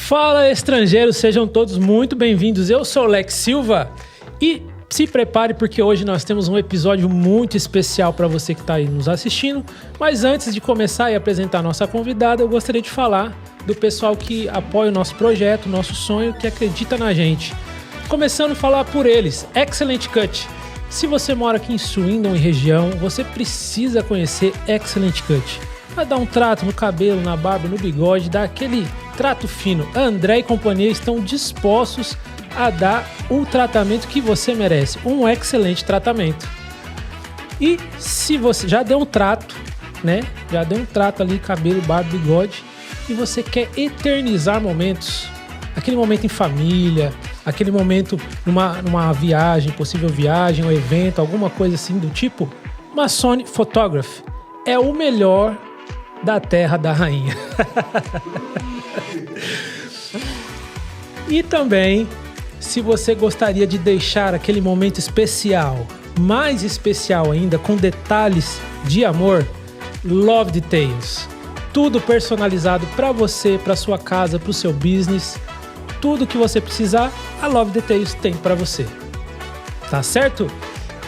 Fala, estrangeiros, sejam todos muito bem-vindos. Eu sou o Lex Silva e se prepare porque hoje nós temos um episódio muito especial para você que está aí nos assistindo. Mas antes de começar e apresentar a nossa convidada, eu gostaria de falar do pessoal que apoia o nosso projeto, o nosso sonho, que acredita na gente. Começando a falar por eles, Excellent Cut. Se você mora aqui em Swindon e região, você precisa conhecer Excellent Cut. Vai dar um trato no cabelo, na barba, no bigode, dar aquele trato fino. André e companhia estão dispostos a dar o tratamento que você merece, um excelente tratamento. E se você já deu um trato, né? Já deu um trato ali, cabelo, barba, bigode, e você quer eternizar momentos, aquele momento em família, aquele momento numa viagem, possível viagem, um evento, alguma coisa assim do tipo, uma Sony Photograph é o melhor da terra da rainha. E também, se você gostaria de deixar aquele momento especial, mais especial ainda, com detalhes de amor, Love Details. Tudo personalizado para você, para sua casa, para o seu business. Tudo que você precisar, a Love Details tem para você. Tá certo?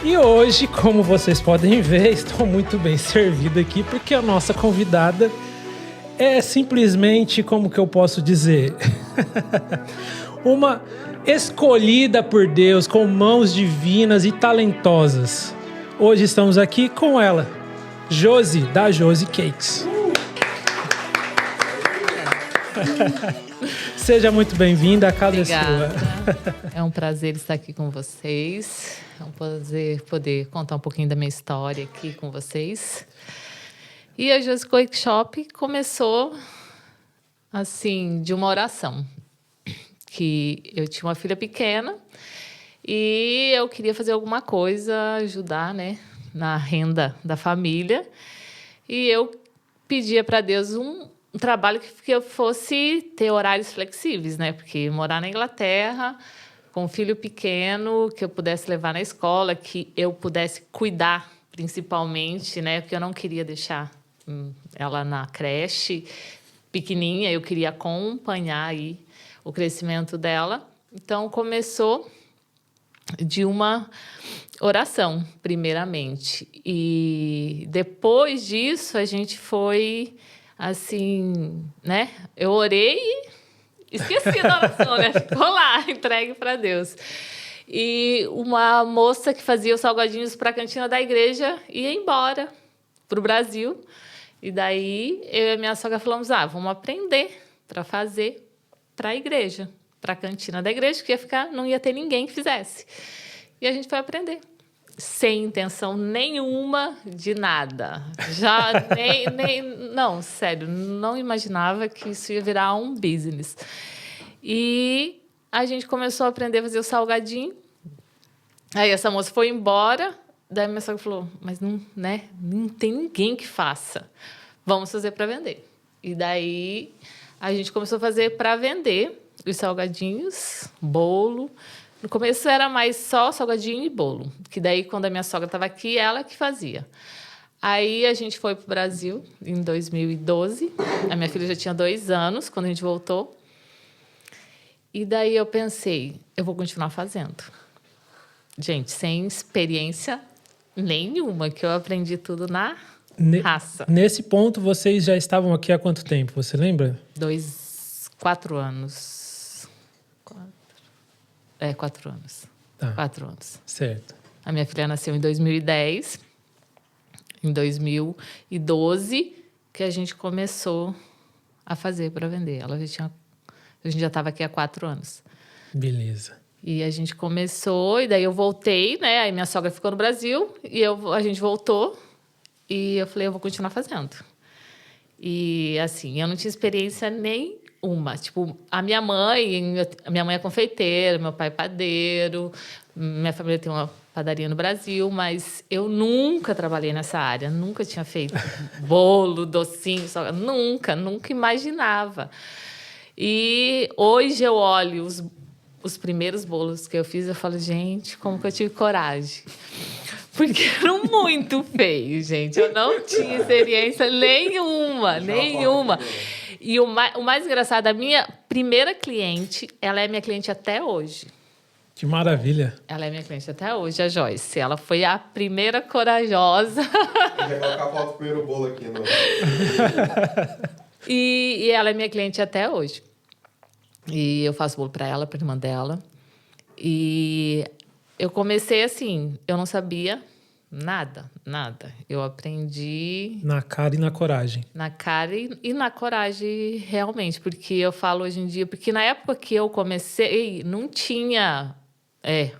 E hoje, como vocês podem ver, estou muito bem servido aqui, porque a nossa convidada é simplesmente, como que eu posso dizer, uma escolhida por Deus, com mãos divinas e talentosas. Hoje estamos aqui com ela, Josi, da Josi Cakes. Seja muito bem-vinda, a casa Obrigada. é sua. É um prazer estar aqui com vocês. É um prazer poder contar um pouquinho da minha história aqui com vocês. E a Josi Cake Shop começou assim, de uma oração. Que eu tinha uma filha pequena e eu queria fazer alguma coisa, ajudar, né, na renda da família. E eu pedia para Deus um trabalho que eu fosse ter horários flexíveis, né? Porque morar na Inglaterra, com um filho pequeno, que eu pudesse levar na escola, que eu pudesse cuidar, principalmente, né? Porque eu não queria deixar ela na creche pequenininha, eu queria acompanhar aí o crescimento dela. Então, começou de uma oração, primeiramente. E depois disso, a gente foi assim, né? Eu orei e esqueci da oração, né? Ficou lá, entregue para Deus. E uma moça que fazia os salgadinhos para a cantina da igreja ia embora para o Brasil. E daí, eu e a minha sogra falamos, vamos aprender para fazer para a igreja, para a cantina da igreja, que não ia ter ninguém que fizesse. E a gente foi aprender. Sem intenção nenhuma de nada. Não, sério, não imaginava que isso ia virar um business. E a gente começou a aprender a fazer o salgadinho. Aí essa moça foi embora, daí minha sogra falou, mas não, né, não tem ninguém que faça. Vamos fazer para vender. E daí a gente começou a fazer para vender os salgadinhos, bolo. No começo era mais só salgadinho e bolo, que daí, quando a minha sogra estava aqui, ela que fazia. Aí a gente foi para o Brasil em 2012. A minha filha já tinha 2 anos quando a gente voltou. E daí eu pensei, eu vou continuar fazendo. Gente, sem experiência nenhuma, que eu aprendi tudo na raça. Nesse ponto, vocês já estavam aqui há quanto tempo? Você lembra? 4 anos. 4 anos. Tá. 4 anos. Certo. A minha filha nasceu em 2010. Em 2012, que a gente começou a fazer para vender. A gente já estava aqui há 4 anos. Beleza. E a gente começou, e daí eu voltei, né? Aí minha sogra ficou no Brasil, e a gente voltou. E eu falei, eu vou continuar fazendo. E, assim, eu não tinha experiência nenhuma. Tipo, a minha mãe é confeiteira, meu pai é padeiro, minha família tem uma padaria no Brasil, mas eu nunca trabalhei nessa área, nunca tinha feito bolo, docinho, nunca imaginava. E hoje eu olho os primeiros bolos que eu fiz, eu falo, gente, como que eu tive coragem? Porque eram muito feios, gente. Eu não tinha experiência nenhuma. E o mais engraçado, a minha primeira cliente, ela é minha cliente até hoje. Que maravilha. Ela é minha cliente até hoje, a Joyce. Ela foi a primeira corajosa. Eu já colocar a foto do primeiro bolo aqui. E ela é minha cliente até hoje. E eu faço bolo para ela, para irmã dela. E eu comecei assim, eu não sabia nada. Eu aprendi... Na cara e na coragem. Na cara e na coragem, realmente. Porque eu falo hoje em dia... Porque na época que eu comecei, não tinha...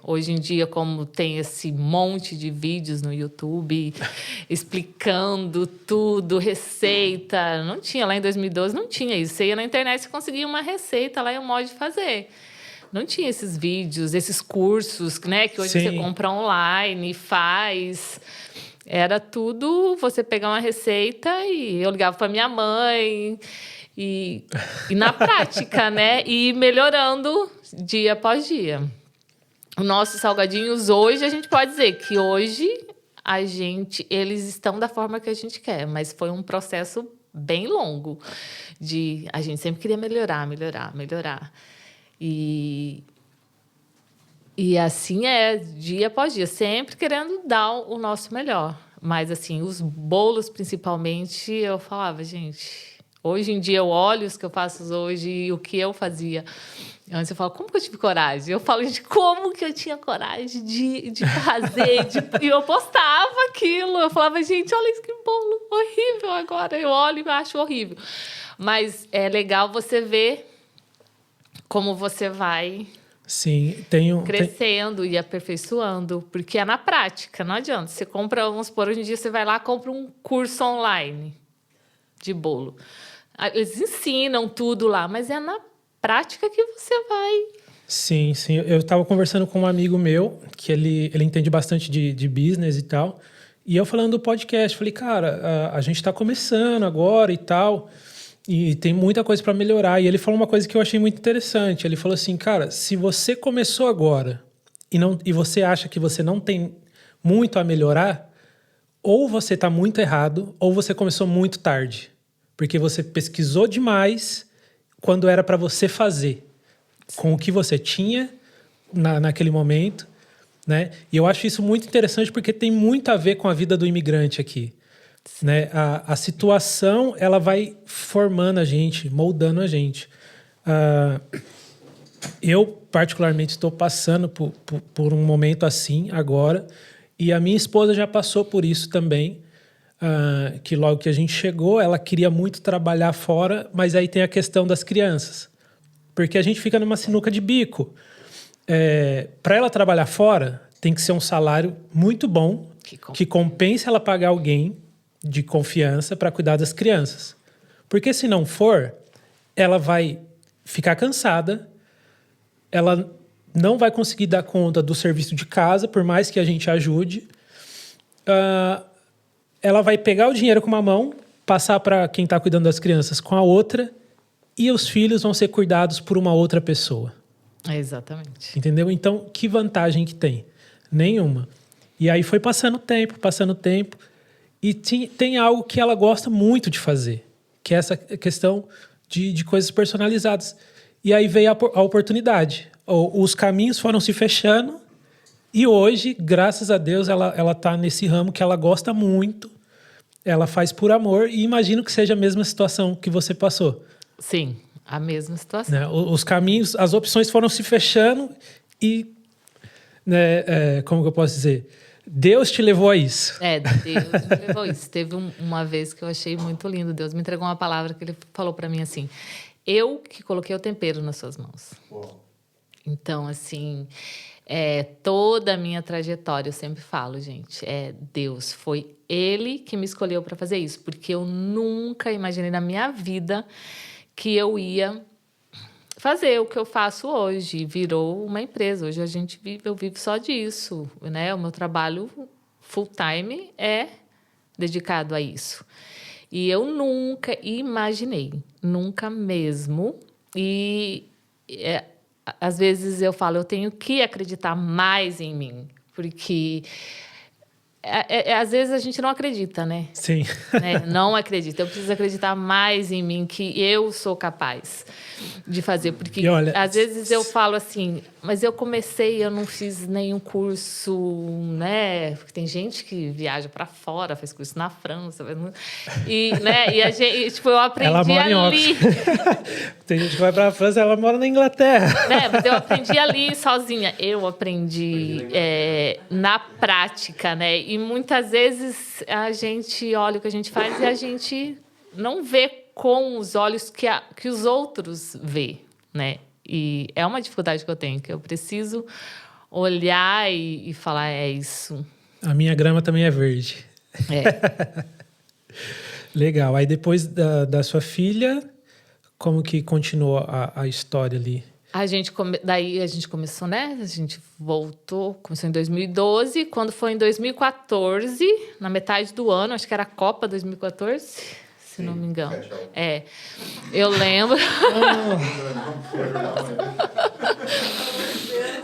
hoje em dia, como tem esse monte de vídeos no YouTube explicando tudo, receita. Não tinha, lá em 2012 não tinha isso. Você ia na internet, você conseguia uma receita lá e um modo de fazer. Não tinha esses vídeos, esses cursos, né? Que hoje você compra online, faz. Era tudo você pegar uma receita e eu ligava para minha mãe. E na prática, né? E ir melhorando dia após dia. Os nossos salgadinhos hoje, a gente pode dizer que hoje eles estão da forma que a gente quer, mas foi um processo bem longo a gente sempre queria melhorar. E assim dia após dia, sempre querendo dar o nosso melhor. Mas assim, os bolos principalmente, eu falava, gente, hoje em dia eu olho os que eu faço hoje e o que eu fazia. Antes eu falo, como que eu tive coragem? Eu falo, gente, como que eu tinha coragem de fazer? E eu postava aquilo. Eu falava, gente, olha isso que bolo horrível agora. Eu olho e acho horrível. Mas é legal você ver como você vai crescendo e aperfeiçoando. Porque é na prática, não adianta. Você compra, vamos supor, hoje em dia você vai lá e compra um curso online de bolo. Eles ensinam tudo lá, mas é na prática que você vai. Sim. Eu estava conversando com um amigo meu, que ele entende bastante de business e tal, e eu falando do podcast, falei, cara, a gente está começando agora e tal, e tem muita coisa para melhorar. E ele falou uma coisa que eu achei muito interessante. Ele falou assim, cara, se você começou agora e você acha que você não tem muito a melhorar, ou você está muito errado, ou você começou muito tarde. Porque você pesquisou demais quando era para você fazer, com o que você tinha naquele momento, né? E eu acho isso muito interessante porque tem muito a ver com a vida do imigrante aqui, né? A situação, ela vai formando a gente, moldando a gente. Eu, particularmente, estou passando por um momento assim agora, e a minha esposa já passou por isso também, que logo que a gente chegou, ela queria muito trabalhar fora, mas aí tem a questão das crianças. Porque a gente fica numa sinuca de bico. Para ela trabalhar fora, tem que ser um salário muito bom, que compense ela pagar alguém de confiança para cuidar das crianças. Porque se não for, ela vai ficar cansada, ela não vai conseguir dar conta do serviço de casa, por mais que a gente ajude. Ela vai pegar o dinheiro com uma mão, passar para quem está cuidando das crianças com a outra, e os filhos vão ser cuidados por uma outra pessoa. Exatamente. Entendeu? Então, que vantagem que tem? Nenhuma. E aí foi passando o tempo, e tem algo que ela gosta muito de fazer, que é essa questão de coisas personalizadas. E aí veio a oportunidade. Os caminhos foram se fechando, e hoje, graças a Deus, ela está nesse ramo que ela gosta muito, ela faz por amor, e imagino que seja a mesma situação que você passou. Sim, a mesma situação. Né? Os caminhos, as opções foram se fechando e, né, como que eu posso dizer? Deus te levou a isso. Deus me levou a isso. Teve uma vez que eu achei muito lindo. Deus me entregou uma palavra que ele falou para mim assim, eu que coloquei o tempero nas suas mãos. Uau. Então, assim... toda a minha trajetória, eu sempre falo, gente, Deus, foi Ele que me escolheu para fazer isso, porque eu nunca imaginei na minha vida que eu ia fazer o que eu faço hoje. Virou uma empresa, hoje eu vivo só disso, né? O meu trabalho full time é dedicado a isso. E eu nunca imaginei, nunca mesmo, às vezes eu falo, eu tenho que acreditar mais em mim, porque às vezes a gente não acredita, né? Sim. Né? Não acredita. Eu preciso acreditar mais em mim, que eu sou capaz de fazer. Porque, olha, às vezes, eu falo assim, mas eu comecei, eu não fiz nenhum curso, né? Porque tem gente que viaja para fora, faz curso na França. Né? E a gente, tipo, eu aprendi ela mora ali. Em tem gente que vai para a França, ela mora na Inglaterra. Né? Mas eu aprendi ali sozinha. Eu aprendi na prática, né? E muitas vezes a gente olha o que a gente faz e a gente não vê com os olhos que os outros vê, né? E é uma dificuldade que eu tenho, que eu preciso olhar e falar, é isso. A minha grama também é verde. É. Legal. Aí depois da sua filha, como que continuou a história ali? Daí a gente começou, né? A gente começou em 2012. Quando foi em 2014, na metade do ano, acho que era a Copa 2014... se não me engano. Eu lembro.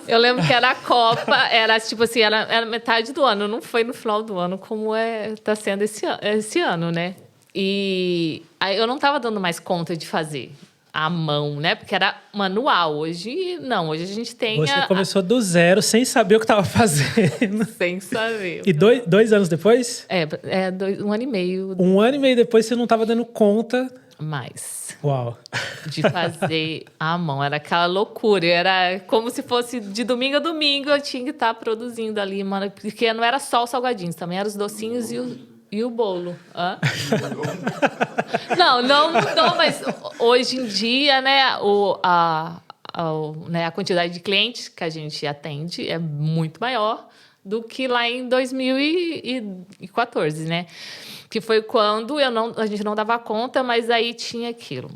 Eu lembro que era a Copa, era tipo assim, era metade do ano, não foi no final do ano como tá sendo esse ano, né? E aí eu não estava dando mais conta de fazer à mão, né? Porque era manual. Hoje, não. Hoje a gente tem... Você começou do zero, sem saber o que estava fazendo. Sem saber. E 2 anos depois? 1 ano e meio. 1 ano e meio depois, você não estava dando conta... Mais. Uau. De fazer à mão. Era aquela loucura. Era como se fosse de domingo a domingo, eu tinha que estar produzindo ali. Porque não era só os salgadinhos, também eram os docinhos e o bolo. Hã? Não mudou, mas hoje em dia, né, a quantidade de clientes que a gente atende é muito maior do que lá em 2014, né? Que foi quando a gente não dava conta, mas aí tinha aquilo.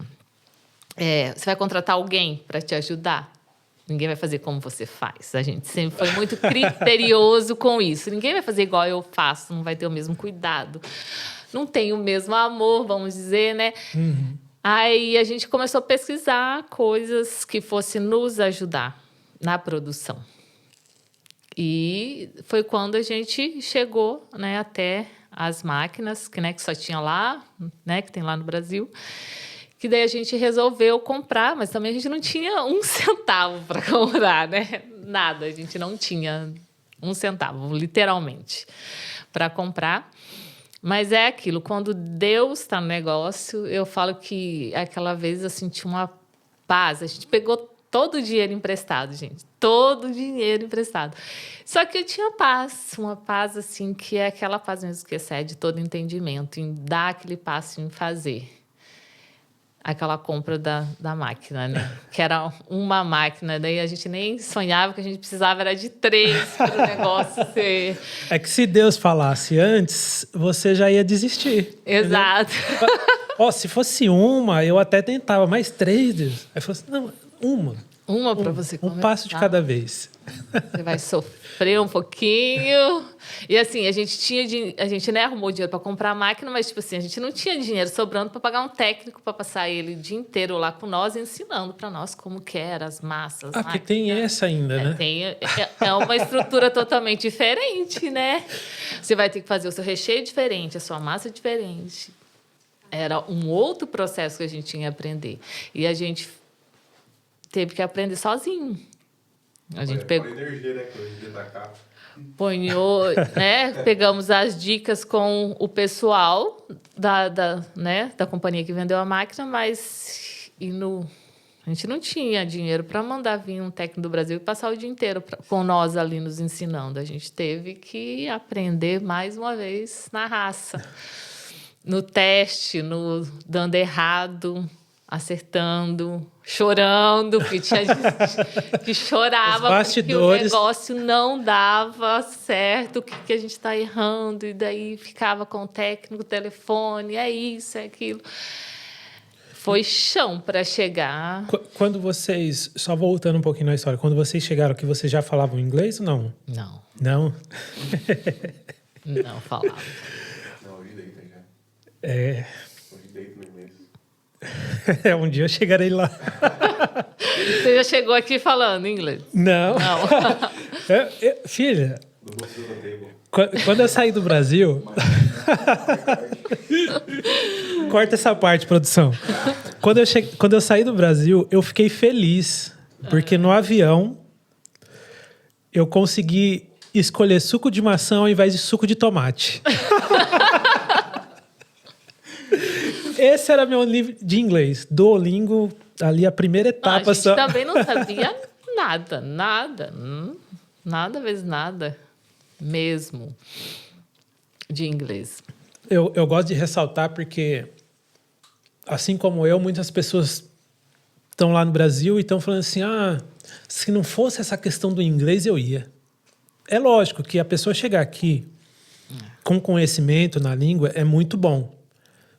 Você vai contratar alguém para te ajudar? Ninguém vai fazer como você faz. A gente sempre foi muito criterioso com isso. Ninguém vai fazer igual eu faço, não vai ter o mesmo cuidado. Não tem o mesmo amor, vamos dizer, né? Uhum. Aí a gente começou a pesquisar coisas que fossem nos ajudar na produção. E foi quando a gente chegou, né, até as máquinas, que só tinha lá, né, que tem lá no Brasil. Que daí a gente resolveu comprar, mas também a gente não tinha 1 centavo para comprar, né? Nada, a gente não tinha 1 centavo, literalmente, para comprar. Mas é aquilo, quando Deus está no negócio, eu falo que aquela vez eu senti uma paz. A gente pegou todo o dinheiro emprestado, gente. Todo o dinheiro emprestado. Só que eu tinha paz, uma paz assim, que é aquela paz mesmo que excede todo entendimento, em dar aquele passo em fazer. Aquela compra da máquina, né? Que era uma máquina, daí a gente nem sonhava que a gente precisava, era de 3 para o negócio ser... É que se Deus falasse antes, você já ia desistir. Exato. Se fosse uma, eu até tentava, mas 3, Deus. Aí falou assim, não, uma. Uma para você começar. Um passo de cada vez. Você vai sofrer um pouquinho. E assim, a gente né, arrumou dinheiro para comprar a máquina, mas tipo assim, a gente não tinha dinheiro sobrando para pagar um técnico para passar ele o dia inteiro lá com nós, ensinando para nós como que era as massas. Porque tem essa ainda, né? É uma estrutura totalmente diferente, né? Você vai ter que fazer o seu recheio diferente, a sua massa diferente. Era um outro processo que a gente tinha que aprender. E a gente teve que aprender sozinho. A gente pegou... energia, né? Que hoje em dia tá caro. Né? Pegamos as dicas com o pessoal da companhia que vendeu a máquina, mas a gente não tinha dinheiro para mandar vir um técnico do Brasil e passar o dia inteiro com nós ali nos ensinando. A gente teve que aprender mais uma vez na raça, no teste, dando errado, acertando, chorando, porque tinha gente que chorava porque o negócio não dava certo, o que a gente está errando, e daí ficava com o técnico, telefone, é isso, é aquilo. Foi chão para chegar. Quando vocês, só voltando um pouquinho na história, quando vocês chegaram aqui, vocês já falavam inglês ou não? Não. Não? Não falava. Não, hoje deita já. Hoje deita no inglês. Um dia eu chegarei lá. Você já chegou aqui falando inglês? Não. Não. Filha, Do Museu da Table. Quando eu saí do Brasil... Corta essa parte, produção. Quando eu saí do Brasil, eu fiquei feliz. Porque no avião, eu consegui escolher suco de maçã ao invés de suco de tomate. Esse era meu nível de inglês. Duolingo, ali a primeira etapa. A gente também não sabia nada. Nada vezes nada mesmo de inglês. Eu gosto de ressaltar porque, assim como eu, muitas pessoas estão lá no Brasil e estão falando assim, se não fosse essa questão do inglês, eu ia. É lógico que a pessoa chegar aqui com conhecimento na língua é muito bom.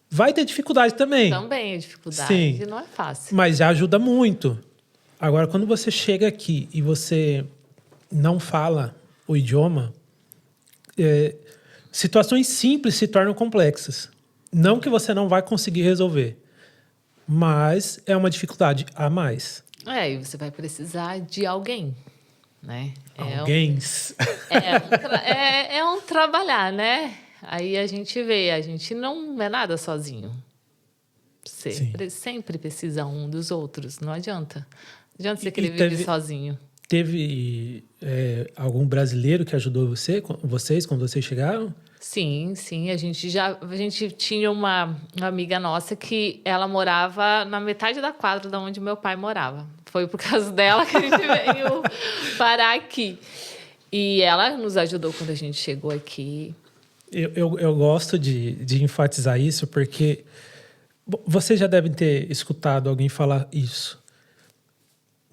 Vai ter dificuldade também. Também é dificuldade, sim, não é fácil. Mas já ajuda muito. Agora, quando você chega aqui e você não fala o idioma, situações simples se tornam complexas. Não que você não vai conseguir resolver, mas é uma dificuldade a mais. E você vai precisar de alguém, né? Alguém. É um trabalhar, né? Aí a gente vê, a gente não é nada sozinho. Sempre precisa um dos outros, não adianta. Não adianta você querer viver sozinho. Teve algum brasileiro que ajudou vocês quando vocês chegaram? Sim. A gente tinha uma amiga nossa que ela morava na metade da quadra de onde meu pai morava. Foi por causa dela que a gente veio parar aqui. E ela nos ajudou quando a gente chegou aqui. Eu gosto de enfatizar isso porque vocês já devem ter escutado alguém falar isso.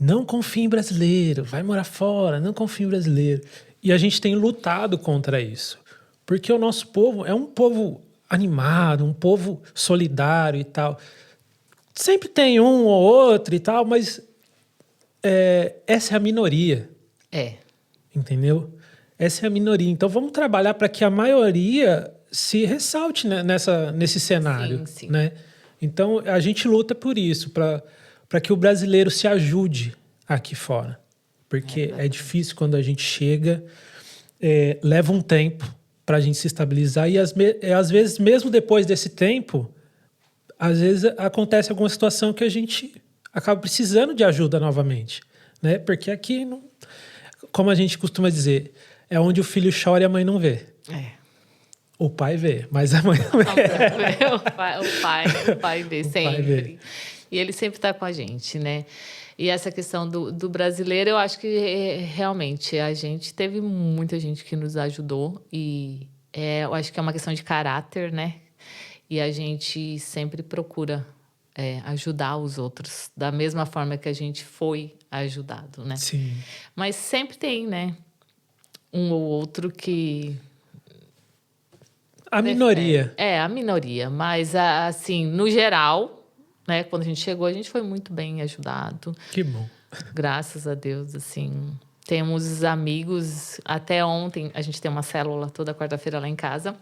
Não confie em brasileiro, vai morar fora, não confie em brasileiro. E a gente tem lutado contra isso. Porque o nosso povo é um povo animado, um povo solidário e tal. Sempre tem um ou outro e tal, mas essa é a minoria. Entendeu? Essa é a minoria. Então, vamos trabalhar para que a maioria se ressalte nesse cenário. Sim. Né? Então, a gente luta por isso, para que o brasileiro se ajude aqui fora. Porque é difícil quando a gente chega, leva um tempo para a gente se estabilizar e, às vezes, mesmo depois desse tempo, às vezes acontece alguma situação que a gente acaba precisando de ajuda novamente. Né? Porque aqui, como a gente costuma dizer, é onde o filho chora e a mãe não vê. O pai vê, mas a mãe não vê. O pai vê sempre. E ele sempre está com a gente, né? E essa questão do brasileiro, eu acho que realmente a gente teve muita gente que nos ajudou. E eu acho que é uma questão de caráter, né? E a gente sempre procura ajudar os outros da mesma forma que a gente foi ajudado, né? Sim. Mas sempre tem, né? Um ou outro que... A minoria. A minoria. Mas, assim, no geral, né? Quando a gente chegou, a gente foi muito bem ajudado. Que bom. Graças a Deus, assim. Temos amigos. Até ontem, a gente tem uma célula toda quarta-feira lá em casa.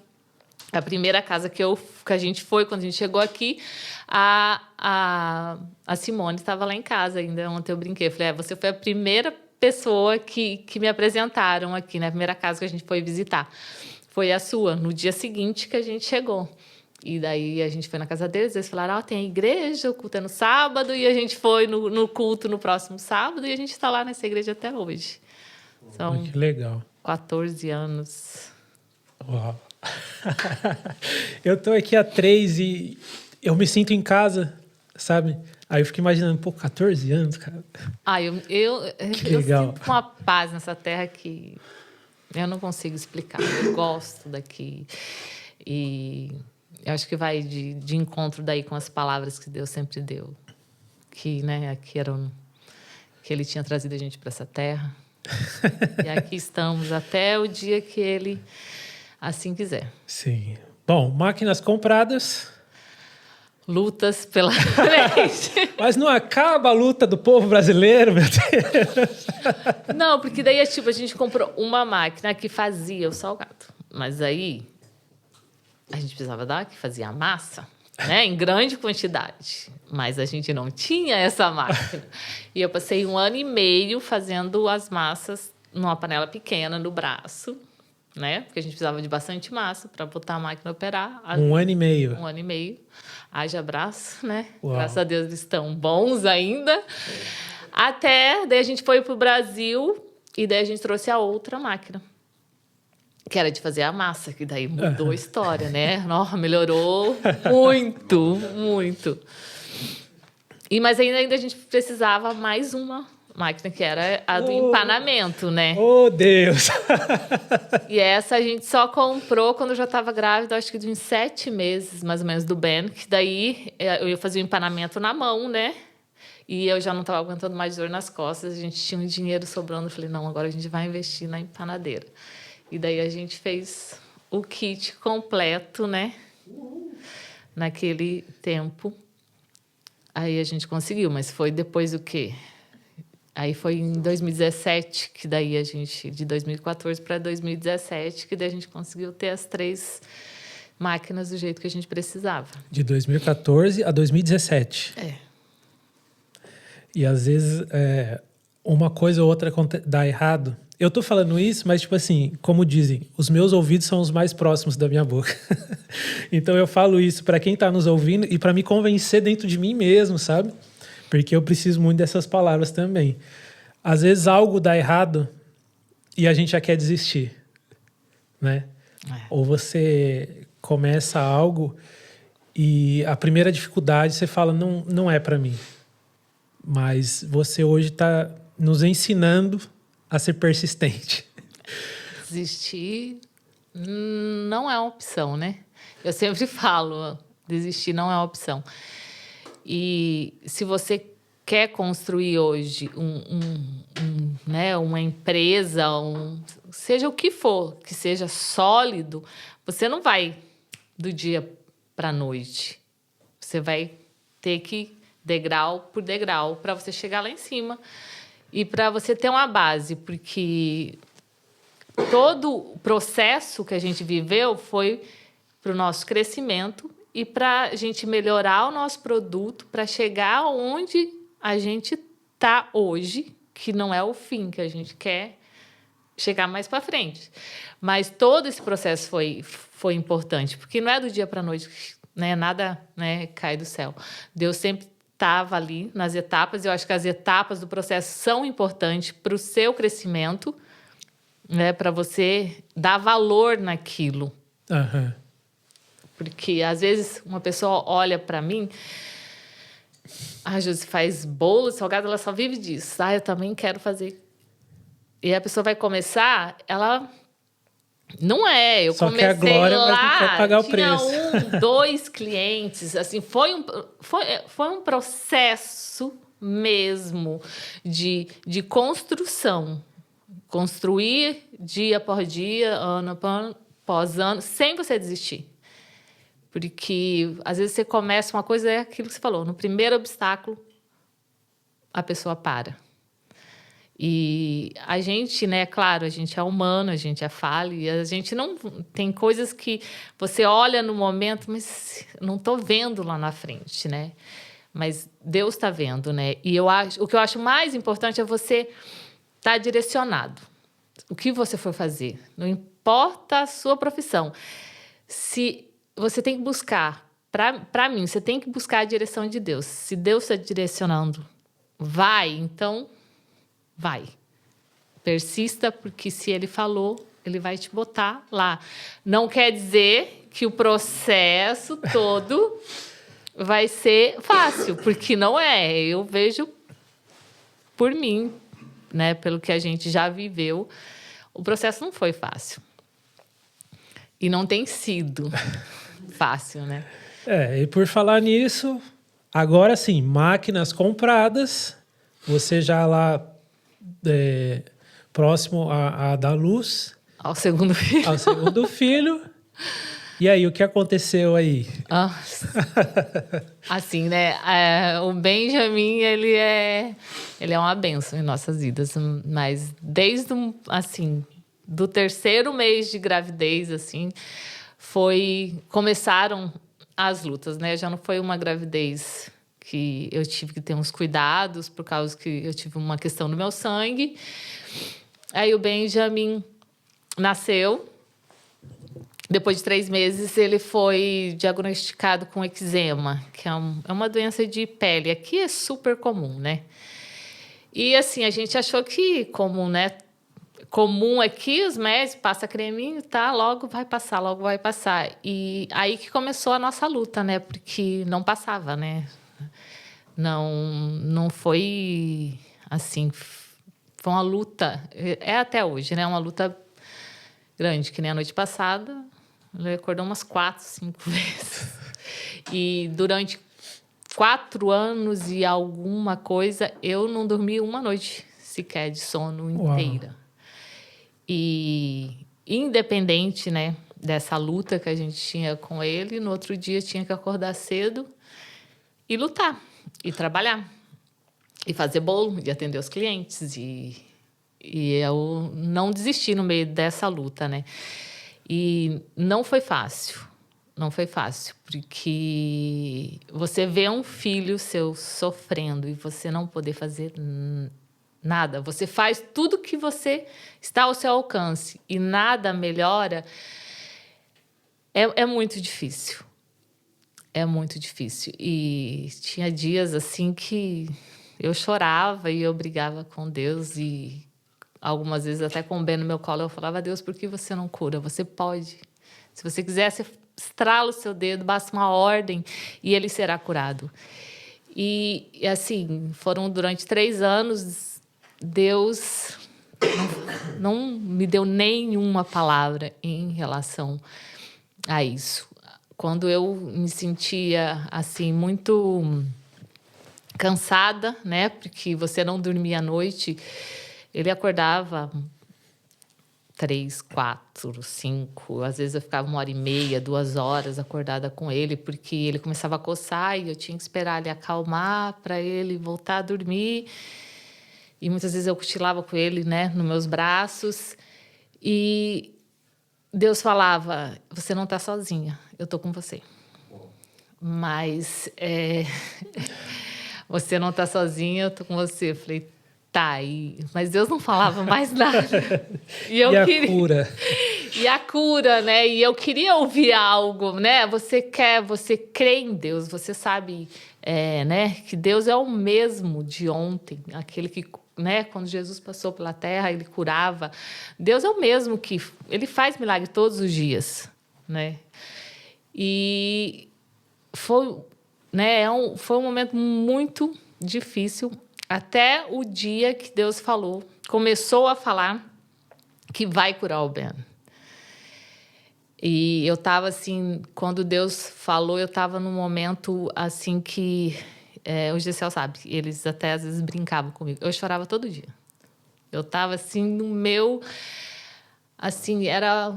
A primeira casa que a gente foi, quando a gente chegou aqui, a Simone estava lá em casa ainda. Ontem eu brinquei. Falei, você foi a primeira pessoa que me apresentaram aqui, né? A primeira casa que a gente foi visitar. Foi a sua, no dia seguinte que a gente chegou. E daí a gente foi na casa deles, eles falaram, tem a igreja, o culto é no sábado, e a gente foi no culto no próximo sábado, e a gente está lá nessa igreja até hoje. São que legal. 14 anos. Uau. Eu estou aqui há 3 e eu me sinto em casa, sabe? Aí eu fico imaginando, 14 anos, cara. Eu legal. sinto uma paz nessa terra que eu não consigo explicar. Eu gosto daqui. E eu acho que vai de encontro daí com as palavras que Deus sempre deu. Que, né, aqui que Ele tinha trazido a gente para essa terra. E aqui estamos até o dia que Ele assim quiser. Sim. Bom, máquinas compradas. Lutas pela frente. Mas não acaba a luta do povo brasileiro, meu Deus. Não, porque daí a gente comprou uma máquina que fazia o salgado. Mas aí a gente precisava que fazia a massa, né, em grande quantidade. Mas a gente não tinha essa máquina. E eu passei 1 ano e meio fazendo as massas numa panela pequena no braço, né? Porque a gente precisava de bastante massa para botar a máquina a operar. 1 ano e meio. 1 ano e meio. Haja braço, né? Uau. Graças a Deus eles estão bons ainda. Até, daí a gente foi pro Brasil e daí a gente trouxe a outra máquina, que era de fazer a massa, que daí mudou a história, né? Nossa, melhorou muito, muito. Mas ainda a gente precisava mais uma máquina, que era a do empanamento, né? Oh, Deus! E essa a gente só comprou quando eu já estava grávida, acho que de uns 7 meses, mais ou menos, do Ben. Que daí eu ia fazer o empanamento na mão, né? E eu já não estava aguentando mais dor nas costas. A gente tinha um dinheiro sobrando. Eu falei, não, agora a gente vai investir na empanadeira. E daí a gente fez o kit completo, né? Naquele tempo. Aí a gente conseguiu, mas foi depois do quê? Aí foi em 2017, que daí a gente, de 2014 para 2017, que daí a gente conseguiu ter as 3 máquinas do jeito que a gente precisava. De 2014 a 2017. E às vezes uma coisa ou outra dá errado. Eu tô falando isso, mas tipo assim, como dizem, os meus ouvidos são os mais próximos da minha boca. Então eu falo isso para quem tá nos ouvindo e para me convencer dentro de mim mesmo, sabe? Porque eu preciso muito dessas palavras também. Às vezes algo dá errado e a gente já quer desistir, né? Ou você começa algo e a primeira dificuldade você fala, não é para mim. Mas você hoje está nos ensinando a ser persistente. Desistir não é uma opção, né? Eu sempre falo, desistir não é uma opção. E se você quer construir hoje né, uma empresa, seja o que for, que seja sólido, você não vai do dia para a noite. Você vai ter que degrau por degrau para você chegar lá em cima e para você ter uma base, porque todo o processo que a gente viveu foi para o nosso crescimento e para a gente melhorar o nosso produto para chegar onde a gente está hoje, que não é o fim, que a gente quer chegar mais para frente. Mas todo esse processo foi importante, porque não é do dia para a noite, né? Nada, né, cai do céu. Deus sempre estava ali nas etapas, e eu acho que as etapas do processo são importantes para o seu crescimento, né, para você dar valor naquilo. Uhum. Porque, às vezes, uma pessoa olha para mim, a Josi faz bolo, salgado, ela só vive disso. Eu também quero fazer. E a pessoa vai começar, ela... Não é, eu só comecei quer a glória, lá, mas não quer pagar o tinha preço. 2 clientes, assim, foi um processo mesmo de construção. Construir dia por dia, ano após ano, sem você desistir. Porque, às vezes, você começa uma coisa, é aquilo que você falou, no primeiro obstáculo, a pessoa para. E a gente, né, claro, a gente é humano, a gente é falho, e a gente não... Tem coisas que você olha no momento, mas não estou vendo lá na frente, né? Mas Deus está vendo, né? E o que eu acho mais importante é você estar direcionado. O que você for fazer, não importa a sua profissão. Se você tem que buscar, para mim, você tem que buscar a direção de Deus. Se Deus está direcionando, vai, então... Vai. Persista, porque se ele falou, ele vai te botar lá. Não quer dizer que o processo todo vai ser fácil, porque não é. Eu vejo por mim, né, pelo que a gente já viveu, o processo não foi fácil. E não tem sido fácil, né? E por falar nisso, agora sim, máquinas compradas, você já lá... próximo a dar luz ao segundo filho. E aí, o que aconteceu aí? Assim, né? O Benjamin, ele é uma bênção em nossas vidas, mas desde assim, do 3º mês de gravidez, assim, começaram as lutas, né? Já não foi uma gravidez que eu tive que ter uns cuidados por causa que eu tive uma questão no meu sangue. Aí o Benjamin nasceu. Depois de 3 meses, ele foi diagnosticado com eczema, que é uma doença de pele. Aqui é super comum, né? E assim, a gente achou que comum, né? Comum aqui, os médicos passam creminho, tá? Logo vai passar, logo vai passar. E aí que começou a nossa luta, né? Porque não passava, né? Não foi assim, foi uma luta, é até hoje, né? Uma luta grande, que nem a noite passada, ele acordou umas 4, 5 vezes. E durante 4 anos e alguma coisa, eu não dormi uma noite sequer de sono inteira. Uau. E independente, né, dessa luta que a gente tinha com ele, no outro dia tinha que acordar cedo e lutar, e trabalhar, e fazer bolo, e atender os clientes, e eu não desisti no meio dessa luta, né? E não foi fácil, porque você vê um filho seu sofrendo e você não poder fazer nada. Você faz tudo que você está ao seu alcance e nada melhora. É muito difícil. É muito difícil. E tinha dias assim que eu chorava e eu brigava com Deus e algumas vezes até com o Ben no meu colo eu falava: Deus, por que você não cura? Você pode. Se você quiser, você estrala o seu dedo, basta uma ordem e ele será curado. E assim, foram durante 3 anos, Deus não me deu nenhuma palavra em relação a isso. Quando eu me sentia assim muito cansada, né, porque você não dormia à noite, ele acordava 3, 4, 5, às vezes eu ficava 1h30, 2 horas acordada com ele, porque ele começava a coçar e eu tinha que esperar ele acalmar para ele voltar a dormir. E muitas vezes eu cochilava com ele, né, nos meus braços. E Deus falava: você não está sozinha, eu estou com você. Mas você não está sozinha, eu estou com você. Eu falei: tá, mas Deus não falava mais nada. E a cura? E a cura, né? E eu queria ouvir algo, né? Você crê em Deus, você sabe, né, que Deus é o mesmo de ontem, aquele que, né, quando Jesus passou pela terra, ele curava. Deus é o mesmo que ele faz milagre todos os dias, né? E foi, né, foi um momento muito difícil, até o dia que Deus começou a falar que vai curar o Ben. E eu estava assim, quando Deus falou, eu estava num momento assim que, o Gisele sabe, eles até às vezes brincavam comigo. Eu chorava todo dia. Eu estava assim no meu, assim, era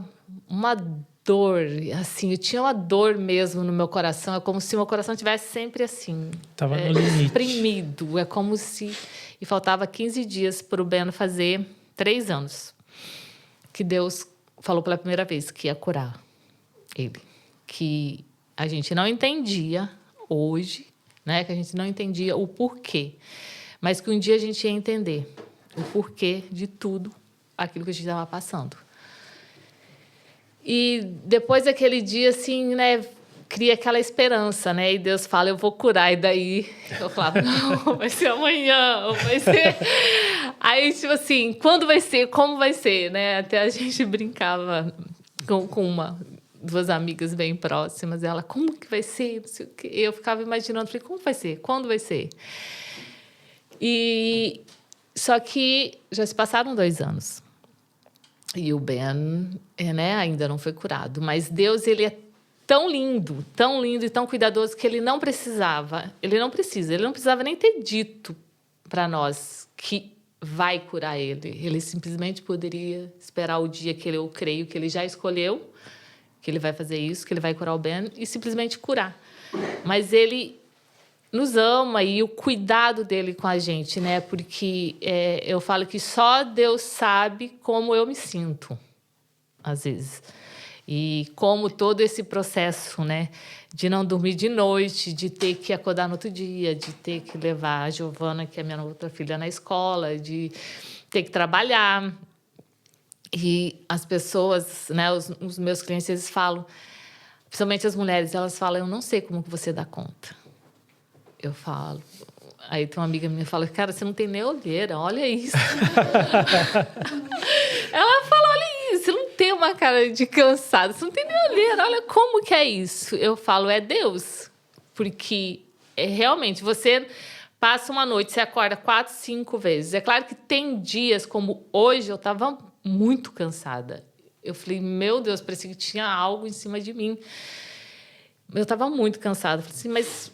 uma dor, assim, eu tinha uma dor mesmo no meu coração, é como se meu coração estivesse sempre assim, tava no limite, exprimido, é como se, e faltava 15 dias para o Ben fazer 3 anos, que Deus falou pela primeira vez que ia curar ele, que a gente não entendia hoje, né, que a gente não entendia o porquê, mas que um dia a gente ia entender o porquê de tudo aquilo que a gente estava passando. E depois daquele dia, assim, né, cria aquela esperança, né? E Deus fala: eu vou curar. E daí eu falava: não, vai ser amanhã, ou vai ser... Aí, tipo assim, quando vai ser? Como vai ser, né? Até a gente brincava com 2 amigas bem próximas. Ela: como que vai ser? Não sei o quê. Eu ficava imaginando, falei: como vai ser? Quando vai ser? E só que já se passaram 2 anos. E o Ben, né, ainda não foi curado. Mas Deus, ele é tão lindo e tão cuidadoso que ele não precisava nem ter dito para nós que vai curar ele. Ele simplesmente poderia esperar o dia que eu creio que ele já escolheu, que ele vai fazer isso, que ele vai curar o Ben, e simplesmente curar. Mas ele nos ama, e o cuidado dele com a gente, né? Porque eu falo que só Deus sabe como eu me sinto, às vezes. E como todo esse processo, né? De não dormir de noite, de ter que acordar no outro dia, de ter que levar a Giovana, que é a minha outra filha, na escola, de ter que trabalhar. E as pessoas, né, os meus clientes, eles falam, principalmente as mulheres, elas falam, eu não sei como que você dá conta. Eu falo. Aí tem uma amiga minha que fala, cara, você não tem nem olheira, olha isso. Ela fala, olha isso, você não tem uma cara de cansado, você não tem nem olheira, olha como que é isso. Eu falo, é Deus. Porque realmente, você passa uma noite, você acorda 4, 5 vezes. É claro que tem dias, como hoje, eu estava muito cansada. Eu falei, meu Deus, parecia que tinha algo em cima de mim. Eu estava muito cansada. Falei assim, mas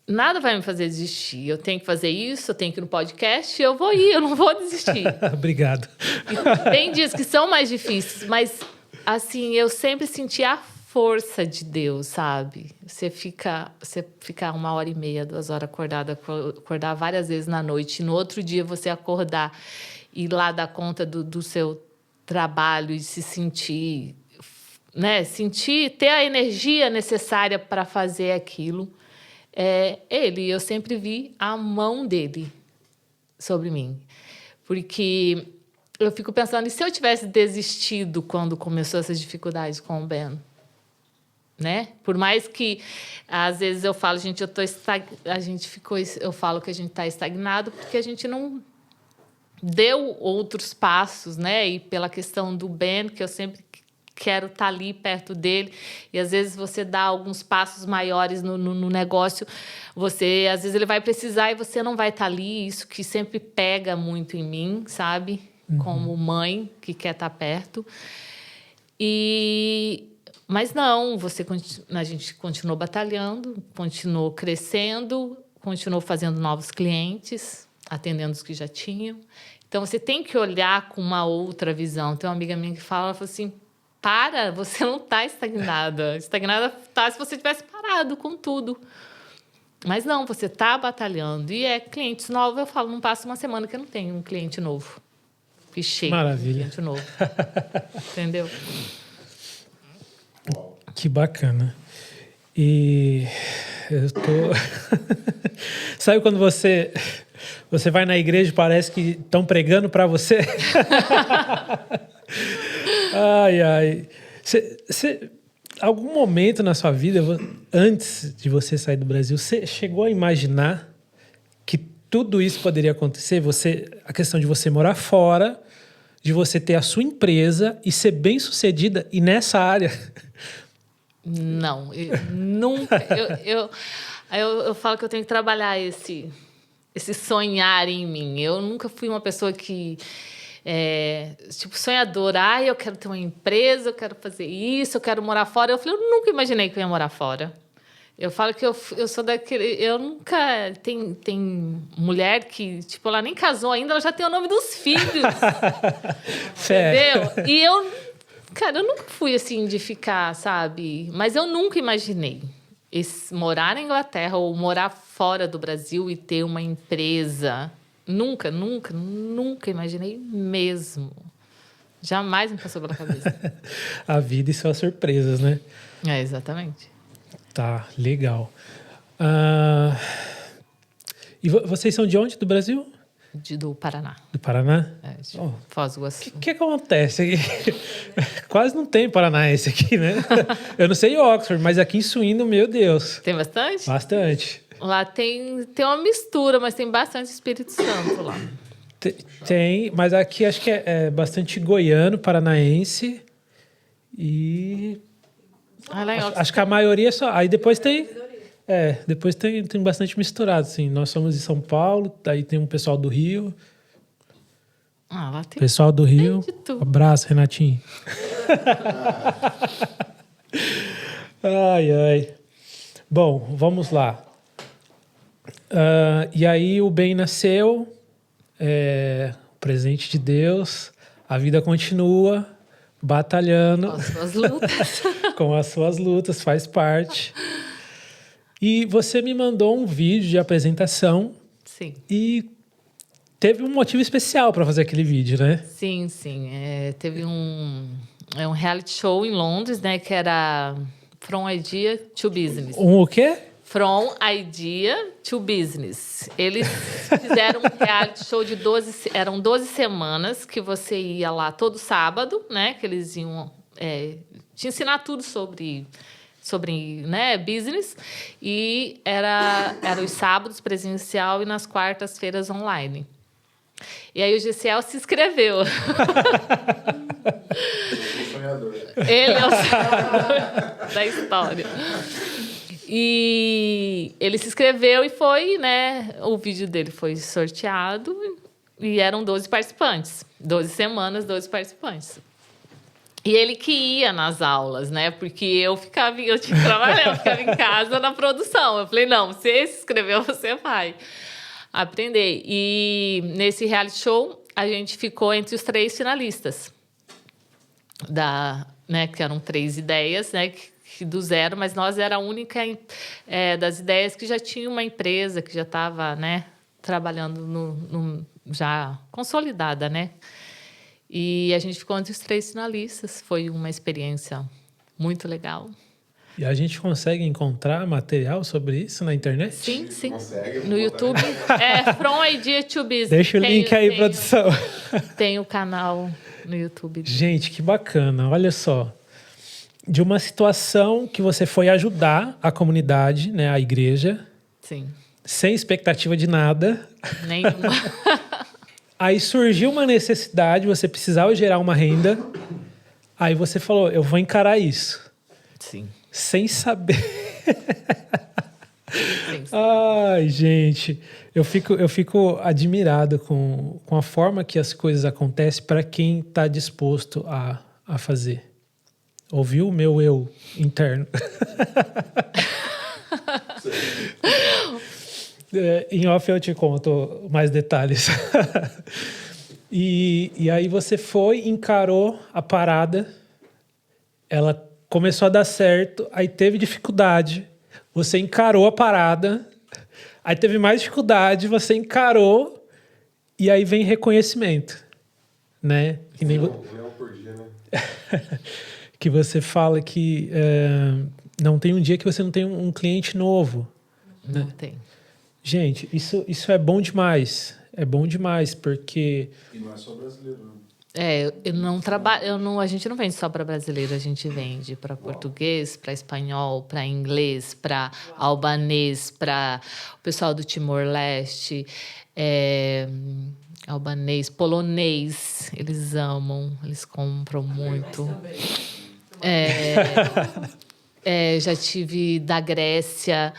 nada vai me fazer desistir. Eu tenho que fazer isso, eu tenho que ir no podcast, eu vou ir, eu não vou desistir. Obrigado. E tem dias que são mais difíceis, mas, assim, eu sempre senti a força de Deus, sabe? Você fica 1h30, 2 horas acordar várias vezes na noite, e no outro dia você acordar e lá dar conta do seu trabalho e se sentir, né? Ter a energia necessária para fazer aquilo. Eu sempre vi a mão dele sobre mim. Porque eu fico pensando, e se eu tivesse desistido quando começou essas dificuldades com o Ben? Né? Por mais que, às vezes, eu falo, eu falo que a gente está estagnado porque a gente não deu outros passos, né? E pela questão do Ben, que eu sempre quero estar ali perto dele, e às vezes você dá alguns passos maiores no negócio, às vezes ele vai precisar e você não vai estar ali, isso que sempre pega muito em mim, sabe? Como mãe que quer estar perto. Mas não, a gente continuou batalhando, continuou crescendo, continuou fazendo novos clientes, atendendo os que já tinham. Então, você tem que olhar com uma outra visão. Tem uma amiga minha que fala assim, você não está estagnada. Estagnada está se você tivesse parado com tudo. Mas não, você está batalhando. E clientes novos, eu falo, não passa uma semana que eu não tenho um cliente novo. Fichei. Maravilha. Cliente novo. Entendeu? Que bacana. E eu tô... Sabe quando você vai na igreja e parece que estão pregando para você? Ai. Algum momento na sua vida, antes de você sair do Brasil, você chegou a imaginar que tudo isso poderia acontecer? A questão de você morar fora, de você ter a sua empresa e ser bem-sucedida e nessa área... Não, nunca. Eu falo que eu tenho que trabalhar esse sonhar em mim. Eu nunca fui uma pessoa que sonhadora. Eu quero ter uma empresa, eu quero fazer isso, eu quero morar fora. Eu nunca imaginei que eu ia morar fora. Eu falo que eu sou daquele... Eu nunca... Tem mulher que, ela nem casou ainda, ela já tem o nome dos filhos. Entendeu? E eu nunca fui assim de ficar, sabe? Mas eu nunca imaginei morar na Inglaterra ou morar fora do Brasil e ter uma empresa. Nunca imaginei mesmo. Jamais me passou pela cabeça. A vida e suas surpresas, né? Exatamente. Tá, legal. E vocês são de onde do Brasil? Do Paraná. Do Paraná? Foz do Iguaçu. O que acontece aqui? Quase não tem paranaense aqui, né? Eu não sei Oxford, mas aqui em Suíno, meu Deus. Tem bastante? Bastante. Lá tem uma mistura, mas tem bastante Espírito Santo lá. Tem, mas aqui acho que é bastante goiano, paranaense e... Lá em Oxford. Acho que a maioria é só... Aí depois tem... depois tem bastante misturado, assim. Nós somos de São Paulo, daí tem um pessoal do Rio. Lá tem... Pessoal do Rio. Abraço, Renatinho. Ai. Bom, vamos lá. E aí o Ben nasceu, presente de Deus, a vida continua, batalhando. Com as suas lutas. Com as suas lutas, faz parte. E você me mandou um vídeo de apresentação. Sim. E teve um motivo especial para fazer aquele vídeo, né? Sim. Teve um reality show em Londres, né? Que era From Idea to Business. O quê? From Idea to Business. Eles fizeram um reality show de 12 semanas, que você ia lá todo sábado, né? Que eles iam te ensinar tudo sobre né, business. E era os sábados presencial e nas quartas-feiras online. E aí o GCL se inscreveu. Ele é o sonhador da história. E ele se inscreveu e foi, né? O vídeo dele foi sorteado e eram 12 participantes. 12 semanas, 12 participantes. E ele que ia nas aulas, né? Porque eu tinha que trabalhar, eu ficava em casa na produção. Eu falei, não, você se inscreveu, você vai aprender. E nesse reality show, a gente ficou entre os 3 finalistas. Né, que eram 3 ideias, né? Do zero, mas nós era a única das ideias que já tinha uma empresa, que já estava, né, trabalhando já consolidada, né? E a gente ficou entre os 3 finalistas. Foi uma experiência muito legal. E a gente consegue encontrar material sobre isso na internet? Sim. Consegue, no YouTube. From Idea to Business. Deixa o link aí, produção. Tem o canal no YouTube. Gente, que bacana. Olha só. De uma situação que você foi ajudar a comunidade, né, a igreja. Sim. Sem expectativa de nada. Nenhuma. Aí surgiu uma necessidade, você precisava gerar uma renda. Aí você falou, eu vou encarar isso. Sim. Sem saber. Sim. Ai, gente. Eu fico admirado com a forma que as coisas acontecem para quem está disposto a fazer. Ouviu o meu eu interno? Em off eu te conto mais detalhes. E aí você foi, encarou a parada, ela começou a dar certo, aí teve dificuldade, você encarou a parada, aí teve mais dificuldade, você encarou, e aí vem reconhecimento, né? Que nem por dia, né? que você fala que não tem um dia que você não tem um cliente novo. Não né? tem. Gente, isso é bom demais. É bom demais, porque... E não é só brasileiro, né? Eu não trabalho, a gente não vende só para brasileiro, a gente vende para português, para espanhol, para inglês, para albanês, para o pessoal do Timor-Leste, albanês, polonês, eles amam, eles compram muito. Já tive da Grécia,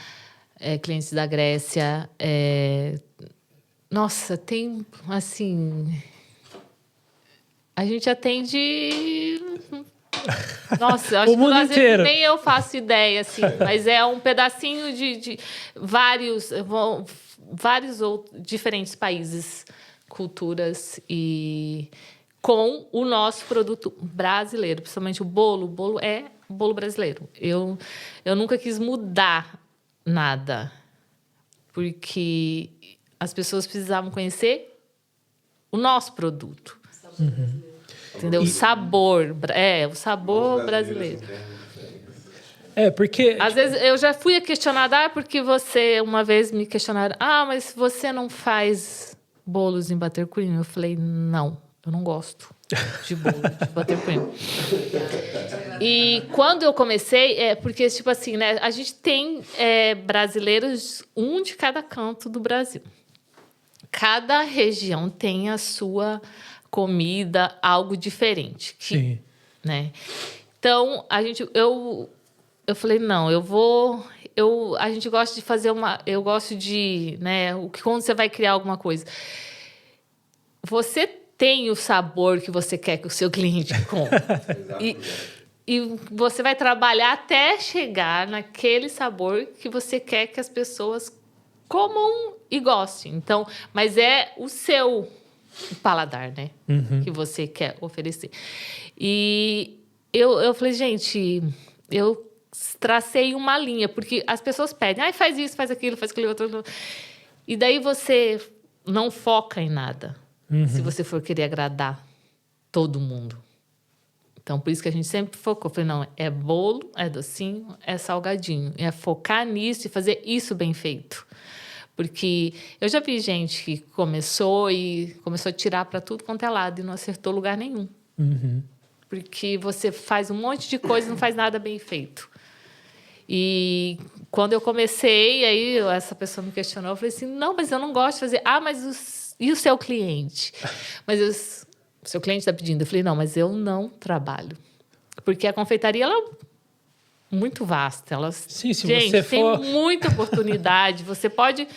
clientes da Grécia. Nossa, tem assim... A gente atende... Nossa, acho o mundo que às vezes inteiro. nem eu faço ideia, assim. Mas é um pedacinho de vários diferentes países, culturas, e com o nosso produto brasileiro, principalmente o bolo. O bolo é bolo brasileiro. Eu nunca quis mudar nada, porque as pessoas precisavam conhecer o nosso produto. Uhum. Entendeu? O sabor brasileiro. Porque... Às vezes eu já fui questionada, porque você uma vez me questionaram, mas você não faz bolos em buttercream? Eu falei, não, eu não gosto de bolo de buttercream. E quando eu comecei, porque, tipo assim, né, a gente tem brasileiros, um de cada canto do Brasil. Cada região tem a sua comida, algo diferente. Sim. Né? Então, eu falei, não, a gente gosta de fazer eu gosto de, né, quando você vai criar alguma coisa, você tem o sabor que você quer que o seu cliente compre. E você vai trabalhar até chegar naquele sabor que você quer que as pessoas comam e gostem. Então, mas é o seu paladar, né? Uhum. Que você quer oferecer. E eu falei, gente, eu tracei uma linha, porque as pessoas pedem, faz isso, faz aquilo outro. E daí você não foca em nada, se você for querer agradar todo mundo. Então, por isso que a gente sempre focou. Falei, não, é bolo, é docinho, é salgadinho. É focar nisso e fazer isso bem feito. Porque eu já vi gente que começou a tirar para tudo quanto é lado e não acertou lugar nenhum. Uhum. Porque você faz um monte de coisa e não faz nada bem feito. E quando eu comecei, aí essa pessoa me questionou, eu falei assim, não, mas eu não gosto de fazer. Ah, mas e o seu cliente? Mas o seu cliente está pedindo. Eu falei, não, mas eu não trabalho. Porque a confeitaria, ela é muito vasta. Ela, Sim, se gente, você tem muita oportunidade. Você pode...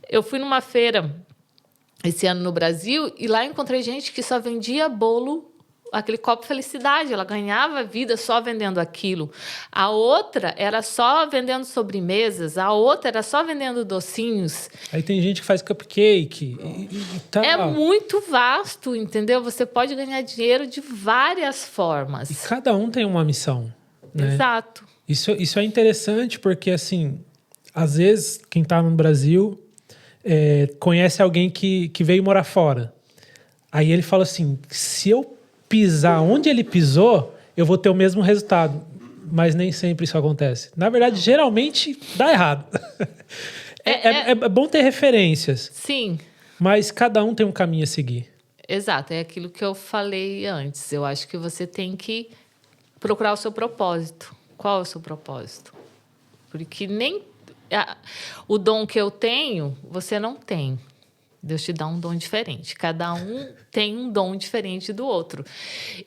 Eu fui numa feira esse ano no Brasil e lá encontrei gente que só vendia bolo, aquele copo Felicidade. Ela ganhava vida só vendendo aquilo. A outra era só vendendo sobremesas. A outra era só vendendo docinhos. Aí tem gente que faz cupcake e tal. É muito vasto, entendeu? Você pode ganhar dinheiro de várias formas. E cada um tem uma missão, né? Exato. Isso é interessante porque, assim, às vezes quem está no Brasil conhece alguém que veio morar fora. Aí ele fala assim, se eu pisar onde ele pisou, eu vou ter o mesmo resultado. Mas nem sempre isso acontece. Na verdade, geralmente dá errado. É bom ter referências. Sim. Mas cada um tem um caminho a seguir. Exato, é aquilo que eu falei antes. Eu acho que você tem que procurar o seu propósito. Qual é o seu propósito? Porque nem o dom que eu tenho, você não tem. Deus te dá um dom diferente. Cada um tem um dom diferente do outro.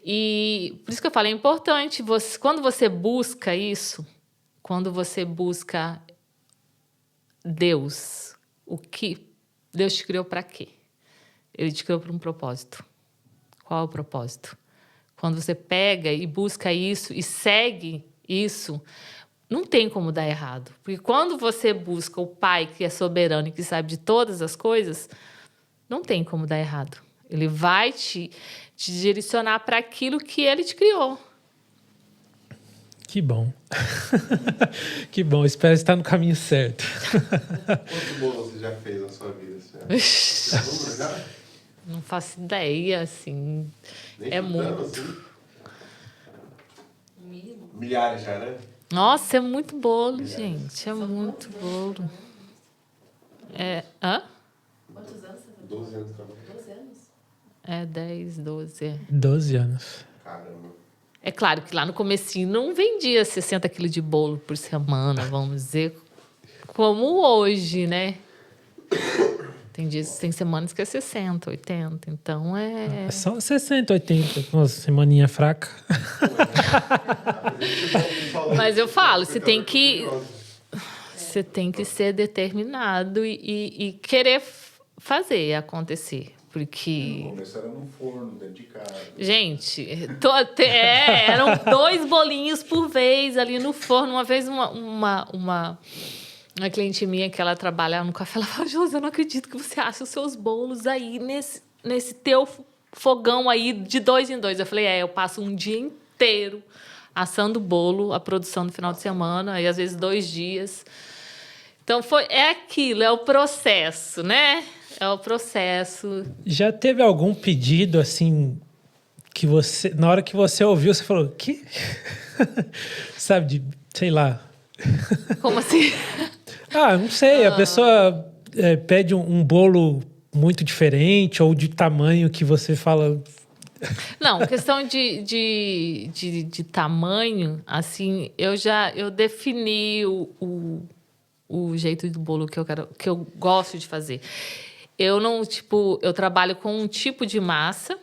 E por isso que eu falo, é importante, quando você busca isso, quando você busca Deus, o que Deus te criou para quê? Ele te criou para um propósito. Qual é o propósito? Quando você pega e busca isso e segue isso, não tem como dar errado. Porque quando você busca o Pai, que é soberano e que sabe de todas as coisas, não tem como dar errado. Ele vai te direcionar para aquilo que ele te criou. Que bom. Que bom. Espero estar no caminho certo. Quantos bolos você já fez na sua vida? Já? Não faço ideia, assim. Nem é chutando, muito. Assim? Milhares já, né? Nossa, é muito bolo, gente. É muito bolo. Hã? Quantos anos você 12 anos também. 12 anos? 10, 12. 12 anos. Caramba. É claro que lá no comecinho não vendia 60 quilos de bolo por semana, vamos dizer, como hoje, né? Tem semanas que é 60, 80, então É só 60, 80, com uma semaninha fraca. Mas eu falo, você tem que ser determinado e querer fazer acontecer. Porque... No começo era num forno, dentro de casa. Gente, eram 2 bolinhos por vez ali no forno. Uma vez uma cliente minha que ela trabalhava no café, ela falou, Josi, eu não acredito que você acha os seus bolos aí nesse teu fogão aí de 2 em 2. Eu falei, eu passo um dia inteiro assando bolo, a produção do final de semana, e às vezes 2 dias. Então, é aquilo, é o processo, né? É o processo. Já teve algum pedido, assim, que você, na hora que você ouviu, você falou, que? Sabe, sei lá. Como assim? Não sei, a pessoa pede um bolo muito diferente ou de tamanho que você fala... Não, questão de tamanho, assim, eu defini o jeito do bolo que eu gosto de fazer. Eu não, eu trabalho com um tipo de massa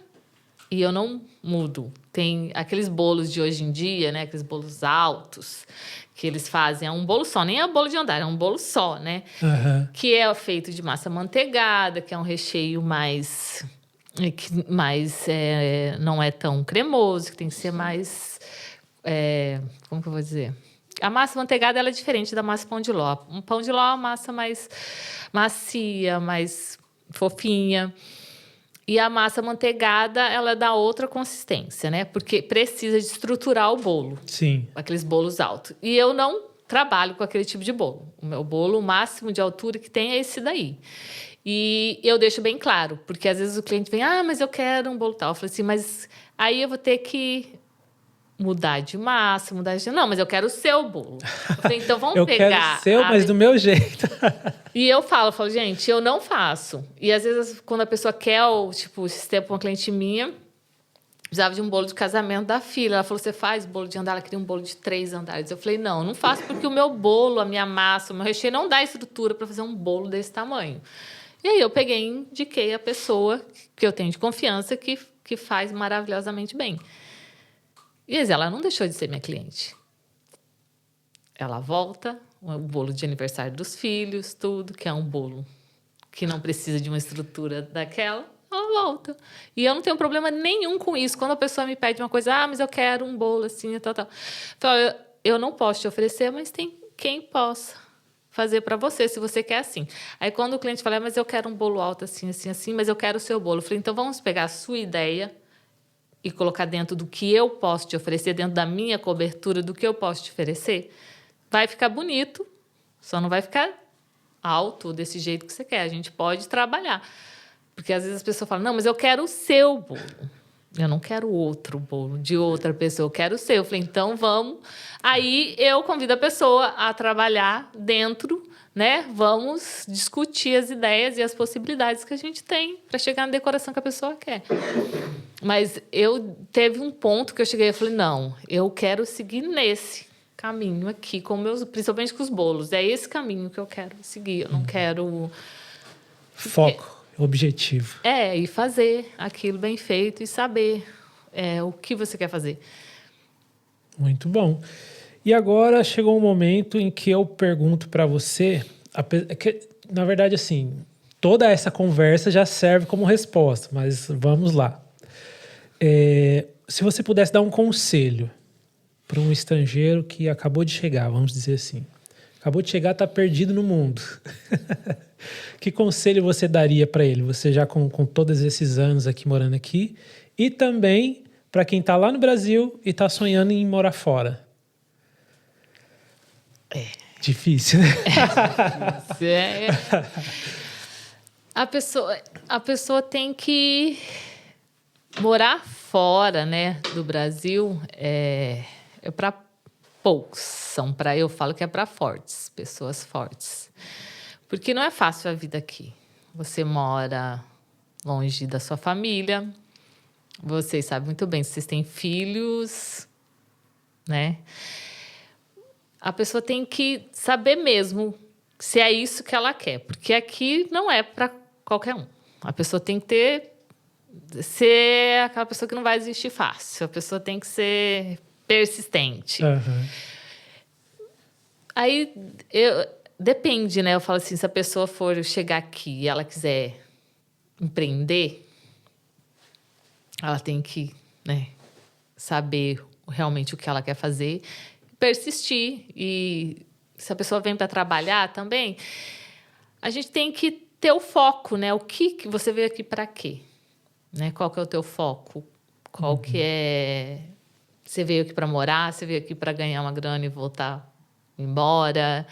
e eu não mudo. Tem aqueles bolos de hoje em dia, né? Aqueles bolos altos que eles fazem. É um bolo só, nem é bolo de andar, é um bolo só, né? Uhum. Que é feito de massa manteigada, que é um recheio mais não é tão cremoso, que tem que ser mais... como que eu vou dizer? A massa manteigada ela é diferente da massa pão de ló. Um pão de ló é uma massa mais macia, mais fofinha. E a massa manteigada, ela dá outra consistência, né? Porque precisa de estruturar o bolo. Sim. Aqueles bolos altos. E eu não trabalho com aquele tipo de bolo. O meu bolo, o máximo de altura que tem é esse daí. E eu deixo bem claro, porque às vezes o cliente vem, mas eu quero um bolo tal. Eu falo assim, mas aí eu vou ter que mudar de massa, Não, mas eu quero o seu bolo. Eu falei, então vamos Eu pegar... quero o seu, mas do meu jeito. E eu falo, gente, eu não faço. E às vezes, quando a pessoa quer, tipo, esse tempo uma cliente minha, precisava de um bolo de casamento da filha. Ela falou, você faz bolo de andar? Ela queria um bolo de 3 andares. Eu falei, não faço porque o meu bolo, a minha massa, o meu recheio não dá estrutura para fazer um bolo desse tamanho. E aí eu peguei e indiquei a pessoa que eu tenho de confiança que faz maravilhosamente bem. E ela não deixou de ser minha cliente. Ela volta, o bolo de aniversário dos filhos, tudo, que é um bolo que não precisa de uma estrutura daquela, ela volta. E eu não tenho problema nenhum com isso. Quando a pessoa me pede uma coisa, mas eu quero um bolo assim, tal. Eu não posso te oferecer, mas tem quem possa fazer para você, se você quer assim. Aí quando o cliente fala, mas eu quero um bolo alto assim, mas eu quero o seu bolo. Eu falei, então vamos pegar a sua ideia e colocar dentro do que eu posso te oferecer, dentro da minha cobertura, do que eu posso te oferecer. Vai ficar bonito, só não vai ficar alto desse jeito que você quer. A gente pode trabalhar. Porque às vezes as pessoas falam, não, mas eu quero o seu bolo. Eu não quero outro bolo de outra pessoa, eu quero o seu. Eu falei, então vamos. Aí eu convido a pessoa a trabalhar dentro, né? Vamos discutir as ideias e as possibilidades que a gente tem para chegar na decoração que a pessoa quer. Mas teve um ponto que eu cheguei e falei, não, eu quero seguir nesse caminho aqui, principalmente com os bolos. É esse caminho que eu quero seguir. Eu não quero... Foco, objetivo. E fazer aquilo bem feito e saber o que você quer fazer. Muito bom. E agora chegou um momento em que eu pergunto para você, na verdade, assim, toda essa conversa já serve como resposta, mas vamos lá. Se você pudesse dar um conselho para um estrangeiro que acabou de chegar, vamos dizer assim, acabou de chegar, está perdido no mundo. Que conselho você daria para ele? Você já com todos esses anos aqui morando aqui, e também para quem está lá no Brasil e está sonhando em morar fora. Difícil, né? A pessoa tem que morar fora, né, do Brasil. É para poucos. Eu falo que é para fortes, pessoas fortes. Porque não é fácil a vida aqui. Você mora longe da sua família. Vocês sabem muito bem, se vocês têm filhos, né? A pessoa tem que saber mesmo se é isso que ela quer. Porque aqui não é para qualquer um. A pessoa tem que ser aquela pessoa que não vai desistir fácil. A pessoa tem que ser persistente. Uhum. Aí, depende, né? Eu falo assim, se a pessoa for chegar aqui e ela quiser empreender, ela tem que, né, saber realmente o que ela quer fazer, persistir. E se a pessoa vem para trabalhar também, a gente tem que ter o foco, né? O que você veio aqui para quê? Né? Qual que é o teu foco? Qual que é... Você veio aqui para morar? Você veio aqui para ganhar uma grana e voltar embora?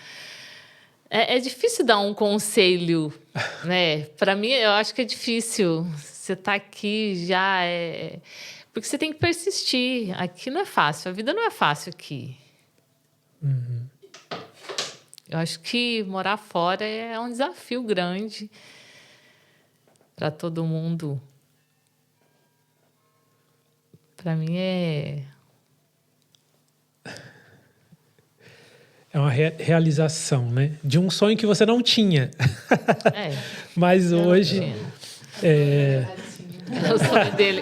É difícil dar um conselho, né? Para mim, eu acho que é difícil. Você tá aqui já porque você tem que persistir. Aqui não é fácil. A vida não é fácil aqui. Uhum. Eu acho que morar fora é um desafio grande para todo mundo. Para mim é uma realização, né? De um sonho que você não tinha. Mas hoje... o sonho dele.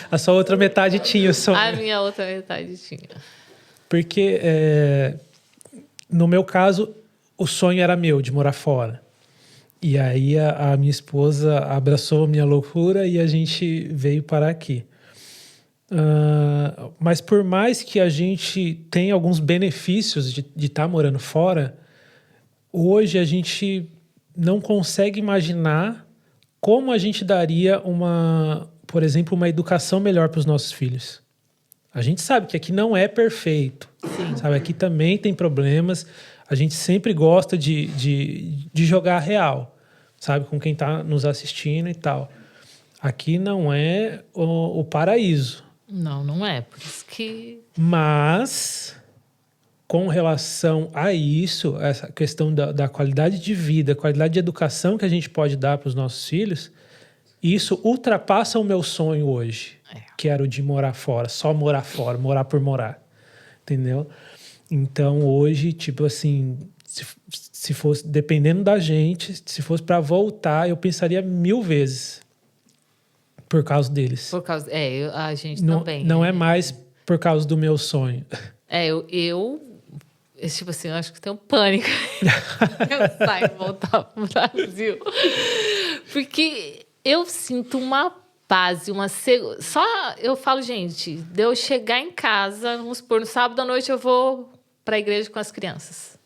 A sua outra metade tinha o sonho. A minha outra metade tinha. Porque, no meu caso, o sonho era meu, de morar fora. E aí a minha esposa abraçou a minha loucura e a gente veio parar aqui. Mas por mais que a gente tenha alguns benefícios de estar morando fora, hoje a gente não consegue imaginar como a gente daria por exemplo, uma educação melhor para os nossos filhos. A gente sabe que aqui não é perfeito. Sim. Sabe? Aqui também tem problemas. A gente sempre gosta de jogar real, sabe? Com quem está nos assistindo e tal. Aqui não é o paraíso. Não é. Por isso que... Mas, com relação a isso, essa questão da qualidade de vida, qualidade de educação que a gente pode dar para os nossos filhos, isso ultrapassa o meu sonho hoje, que era o de morar fora, só morar fora, morar por morar, entendeu? Então, hoje, tipo assim, se fosse, dependendo da gente, se fosse para voltar, eu pensaria 1000 vezes por causa deles. Por causa... a gente não, também. Não é mais por causa do meu sonho. Tipo assim, eu acho que tenho pânico. Eu saio e voltar pro Brasil. Porque eu sinto uma paz, só eu falo, gente, de eu chegar em casa, vamos supor, no sábado à noite eu vou para a igreja com as crianças.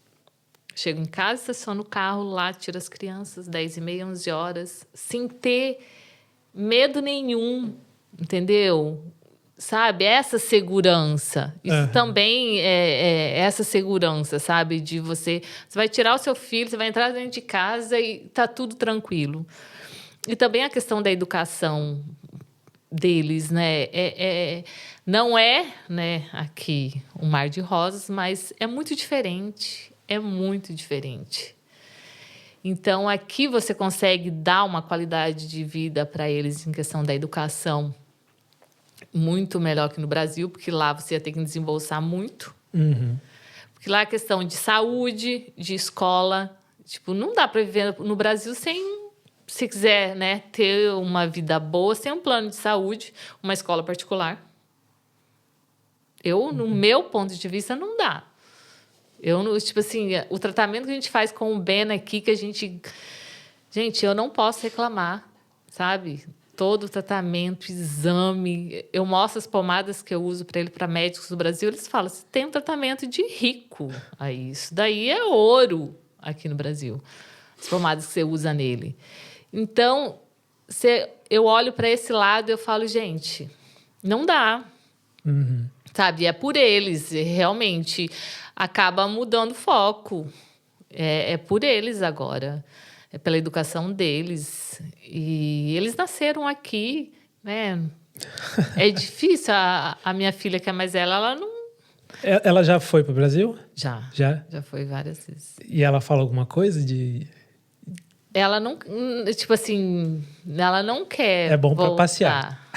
Chego em casa, estaciono o carro lá, tiro as crianças, 10h30, 11 horas, sem ter medo nenhum, entendeu? Sabe? Essa segurança. Isso também é essa segurança, sabe? De você vai tirar o seu filho, você vai entrar dentro de casa e tá tudo tranquilo. E também a questão da educação deles, né? Não é, né, aqui um mar de rosas, mas é muito diferente. É muito diferente. Então, aqui você consegue dar uma qualidade de vida para eles em questão da educação muito melhor que no Brasil, porque lá você ia ter que desembolsar muito. Uhum. Porque lá a questão de saúde, de escola, tipo, não dá para viver no Brasil sem, se quiser, né, ter uma vida boa, sem um plano de saúde, uma escola particular. No meu ponto de vista, não dá. Tipo assim, o tratamento que a gente faz com o Ben aqui, que a gente... Gente, eu não posso reclamar, sabe? Todo o tratamento, exame. Eu mostro as pomadas que eu uso para ele, para médicos do Brasil. Eles falam, você tem um tratamento de rico. Aí, isso daí é ouro aqui no Brasil. As pomadas que você usa nele. Então, eu olho para esse lado e eu falo, gente, não dá. Uhum. Sabe? É por eles, realmente. Acaba mudando o foco. É por eles agora. É pela educação deles. E eles nasceram aqui, né? É difícil. A minha filha, que é mais ela não... Ela já foi para o Brasil? Já. Já Foi várias vezes. E ela fala alguma coisa de... Ela não... Tipo assim, ela não quer É bom para voltar. passear.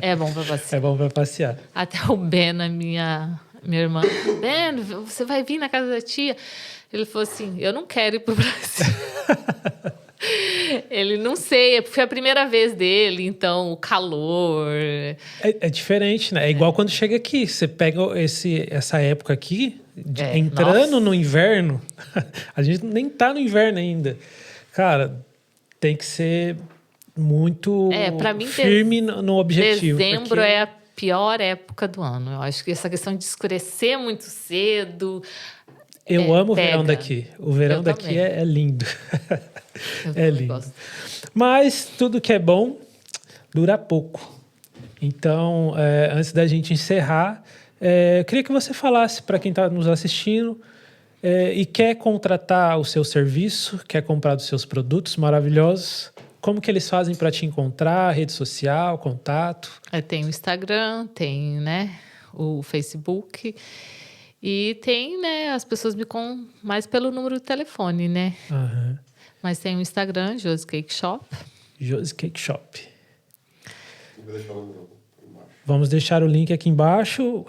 É bom para passear. É bom para passear. Até o Ben, minha irmã... Ben, você vai vir na casa da tia? Ele falou assim, eu não quero ir para o Brasil. Ele não sei, foi a primeira vez dele, então o calor... É diferente, né? É igual quando chega aqui. Você pega essa época aqui, entrando no inverno. A gente nem tá no inverno ainda. Cara, tem que ser muito pra mim, firme no objetivo. Dezembro é a pior época do ano. Eu acho que essa questão de escurecer muito cedo... Eu amo o verão daqui. O verão daqui é lindo. É lindo. Gosto. Mas tudo que é bom dura pouco. Então, antes da gente encerrar, eu queria que você falasse para quem está nos assistindo e quer contratar o seu serviço, quer comprar dos seus produtos maravilhosos, como que eles fazem para te encontrar, rede social, contato? Tem o Instagram, tem, né, o Facebook... E tem, né, as pessoas me contam mais pelo número de telefone, né? Uhum. Mas tem o Instagram, Josi Cake Shop. Josi Cake Shop. Vamos deixar o link aqui embaixo.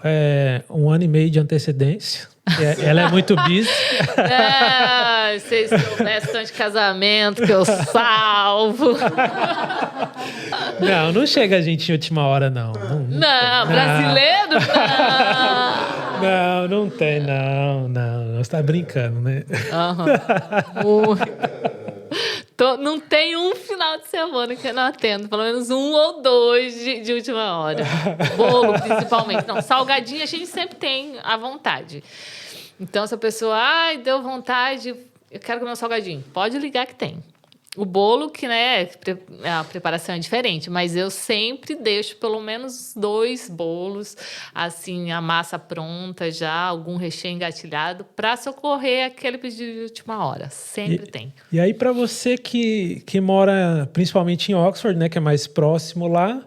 1 ano e meio de antecedência. Ela é muito busy. Vocês soubessem tanto de casamento que eu salvo. Não chega a gente em última hora, não. Não, brasileiro, não. Não tem, não. Você tá brincando, né? Não tem um final de semana que eu não atendo. Pelo menos 1 ou 2 de última hora. Bolo, principalmente. Não, salgadinho a gente sempre tem à vontade. Então, se a pessoa... deu vontade, eu quero comer um salgadinho. Pode ligar que tem. O bolo, que, né, a preparação é diferente, mas eu sempre deixo pelo menos 2 bolos, assim, a massa pronta já, algum recheio engatilhado, para socorrer aquele pedido de última hora. Sempre tem. E aí, para você que mora principalmente em Oxford, né, que é mais próximo lá,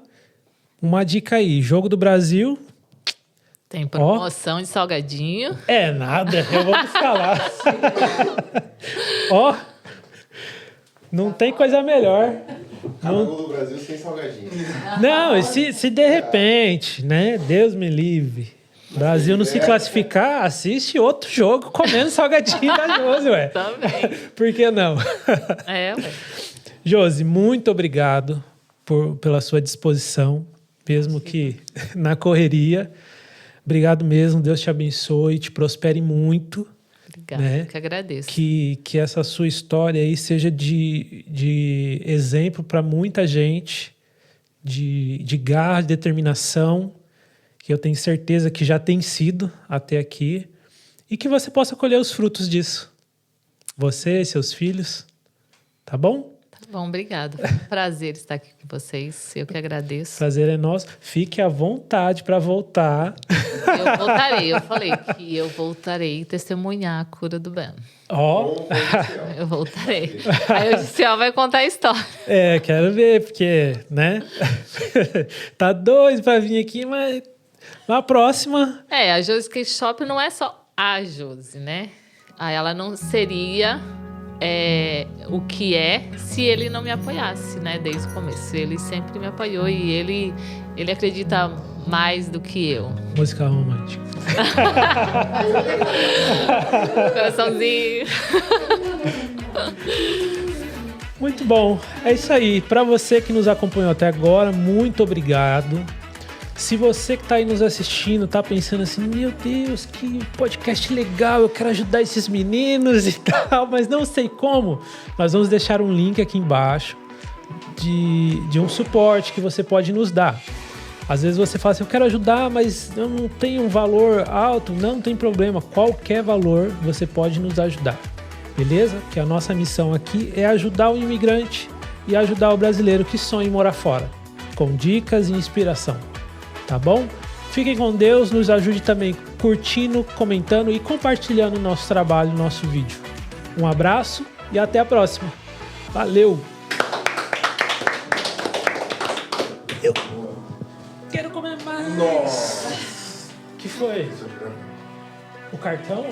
Uma dica aí, Jogo do Brasil. Tem promoção de salgadinho. É nada, eu vou buscar lá. Ó, não tem coisa melhor. Cada gol do Brasil sem salgadinho. Não, e se de repente, né, Deus me livre, o Brasil não se classificar, assiste outro jogo comendo salgadinho da Josi, ué. Também. Por que não? É, ué. Josi, muito obrigado pela sua disposição, mesmo que na correria. Obrigado mesmo, Deus te abençoe, te prospere muito. Obrigada, né? eu que agradeço. Que essa sua história aí seja de exemplo para muita gente, de garra, de determinação, que eu tenho certeza que já tem sido até aqui, e que você possa colher os frutos disso. Você e seus filhos, tá bom? Tá bom, obrigada. Foi um prazer estar aqui com vocês. Eu que agradeço. Prazer é nosso. Fique à vontade para voltar. Eu voltarei. Eu falei que eu voltarei testemunhar a cura do Ben. Ó. Eu voltarei. Aí o Gisel vai contar a história. É, quero ver, porque, né? Tá doido para vir aqui, mas na próxima... É, a Josi Cake Shop não é só a Josi, né? Aí ela não seria... o que é se ele não me apoiasse, né, desde o começo. Ele sempre me apoiou e ele acredita mais do que eu. Música romântica. Coraçãozinho. Muito bom. É isso aí. Para você que nos acompanhou até agora, muito obrigado. Se você que está aí nos assistindo está pensando assim, meu Deus, que podcast legal, eu quero ajudar esses meninos e tal, mas não sei como, nós vamos deixar um link aqui embaixo de um suporte que você pode nos dar. Às vezes você fala assim, eu quero ajudar, mas eu não tenho um valor alto. Não tem problema, qualquer valor você pode nos ajudar, beleza? Que a nossa missão aqui é ajudar o imigrante e ajudar o brasileiro que sonha em morar fora, com dicas e inspiração. Tá bom? Fiquem com Deus, nos ajude também curtindo, comentando e compartilhando o nosso trabalho, o nosso vídeo. Um abraço e até a próxima. Valeu! Eu quero comer mais! Nossa! O que foi? O cartão?